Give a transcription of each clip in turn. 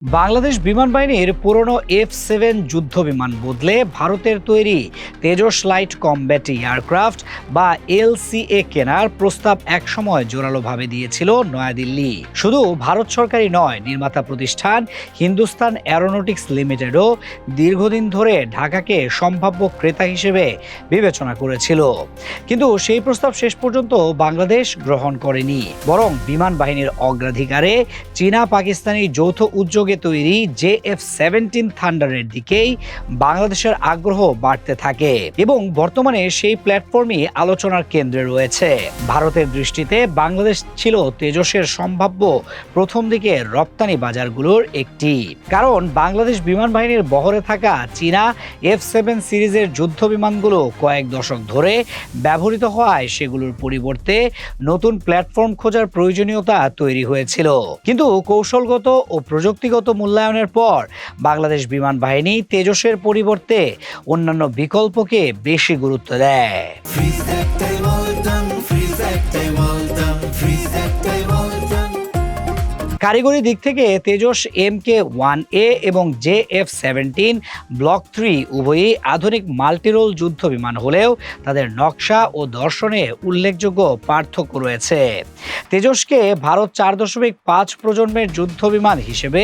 বাংলাদেশ বিমান বাহিনীর পুরনো F-7 যুদ্ধ বিমান বদলে ভারতের তৈরি তেজস লাইট কমব্যাট এয়ারক্রাফট বা LCA কেনার প্রস্তাব একসময় জোরালোভাবে দিয়েছিল নয়াদিল্লি। শুধু ভারত সরকারই নয়, নির্মাতা প্রতিষ্ঠান হিন্দুস্তান অ্যারোনটিক্স লিমিটেডও দীর্ঘদিন ধরে ঢাকাকে সম্ভাব্য ক্রেতা হিসেবে বিবেচনা করেছিল। কিন্তু সেই প্রস্তাব শেষ পর্যন্ত বাংলাদেশ গ্রহণ করেনি, বরং বিমান বাহিনীর অগ্রাধিকারে চীনা পাকিস্তানি যৌথ উদ্যোগে তৈরি JF-17 থান্ডারের দিকেই বাংলাদেশের আগ্রহ বাড়তে থাকে এবং বর্তমানে সেই প্ল্যাটফর্মই আলোচনার কেন্দ্রে রয়েছে। ভারতের দৃষ্টিতে বাংলাদেশ ছিল তেজসের সম্ভাব্য প্রথম দিকের রপ্তানি বাজারগুলোর একটি, কারণ বাংলাদেশ বিমান বাহিনীর বহরে থাকা চীনা F-7 সিরিজের যুদ্ধ বিমানগুলো কয়েক দশক ধরে ব্যবহৃত হওয়ায় সেগুলোর পরিবর্তে নতুন প্ল্যাটফর্ম খোঁজার প্রয়োজনীয়তা তৈরি হয়েছিল। কিন্তু কৌশলগত ও প্রযুক্তিগত মূল্যায়নের পর বাংলাদেশ বিমান বাহিনী তেজসের পরিবর্তে অন্যান্য বিকল্পকে বেশি গুরুত্ব দেয়। কারিগরি দিক থেকে তেজস Mk-1A এবং JF-17 ব্লক 3 উভয়ই আধুনিক মাল্টিরোল যুদ্ধ বিমান হলেও তাদের নকশা ও দর্শনে উল্লেখযোগ্য পার্থক্য রয়েছে। তেজসকে ভারত 4.5 প্রজন্মের যুদ্ধ বিমান হিসেবে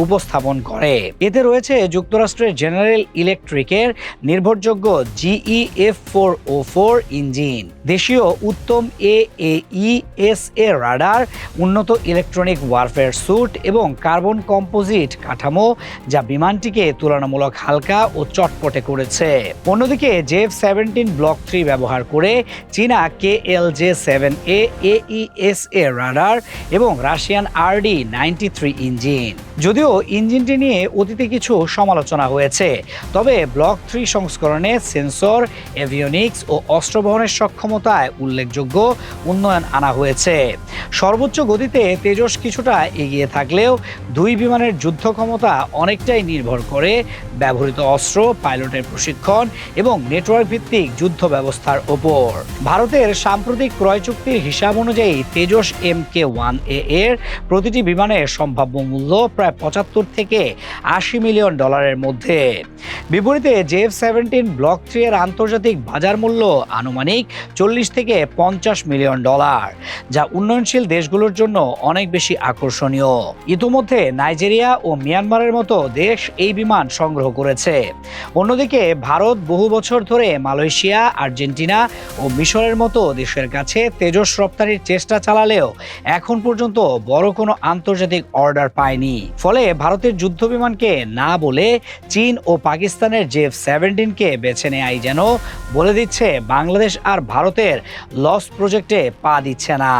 উপস্থাপন করে। এতে রয়েছে যুক্তরাষ্ট্রের জেনারেল ইলেকট্রিকের নির্ভরযোগ্য GE F404 ইঞ্জিন, দেশীয় উত্তম AAESA রাডার, উন্নত ইলেকট্রনিক ওয়ারফেয়ার স্যুট এবং কার্বন কম্পোজিট কাঠামো, যা বিমানটিকে তুলনামূলক হালকা ও চটপটে করেছে। অন্যদিকে JF-17 ব্লক 3 ব্যবহার করে চীনা KLJ-7A AESA রাডার এবং রাশিয়ান RD-93 ইঞ্জিন। যদিও ইঞ্জিনটি নিয়ে অতীতে কিছু সমালোচনা হয়েছে, তবে ব্লক 3 সংস্করণে সেন্সর, এভিওনিক্স ও অস্ত্র বহনের সক্ষমতায় উল্লেখযোগ্য উন্নয়ন আনা হয়েছে। সর্বোচ্চ গতিতে তেজস কিছুটা এগিয়ে থাকলেও দুই বিমানের যুদ্ধ ক্ষমতা অনেকটাই নির্ভর করে ব্যবহৃত অস্ত্র, পাইলটের প্রশিক্ষণ এবং নেটওয়ার্ক ভিত্তিক যুদ্ধ ব্যবস্থার ওপর। ভারতের সাম্প্রতিক ক্রয় চুক্তির হিসাব অনুযায়ী তেজস Mk-1A এর প্রতিটি বিমানের সম্ভাব্য মূল্য প্রায় 75 থেকে 80 মিলিয়ন ডলারের মধ্যে। বিপরীতে JF-17 ব্লক 3 এর আন্তর্জাতিক বাজার মূল্য আনুমানিক 40 থেকে 50 মিলিয়ন ডলার, যা উন্নয়নশীল দেশগুলোর জন্য অনেক বেশি আকর্ষণীয়। ইতোমধ্যে নাইজেরিয়া ও মিয়ানমারের মতো দেশ এই বিমান সংগ্রহ করেছে। অন্যদিকে ভারত বহু বছর ধরে মালয়েশিয়া, আর্জেন্টিনা ও মিশরের মতো দেশের কাছে তেজস রপ্তানির চেষ্টা চালালেও এখন পর্যন্ত বড় কোনো আন্তর্জাতিক অর্ডার পায়নি। ফলে ভারতের যুদ্ধ বিমানকে না বলে চীন ও পাকিস্তানের JF-17কে বেছে নেয়াই যেন বলে দিচ্ছে বাংলাদেশ আর ভারতের লস প্রজেক্টে পা দিচ্ছে না।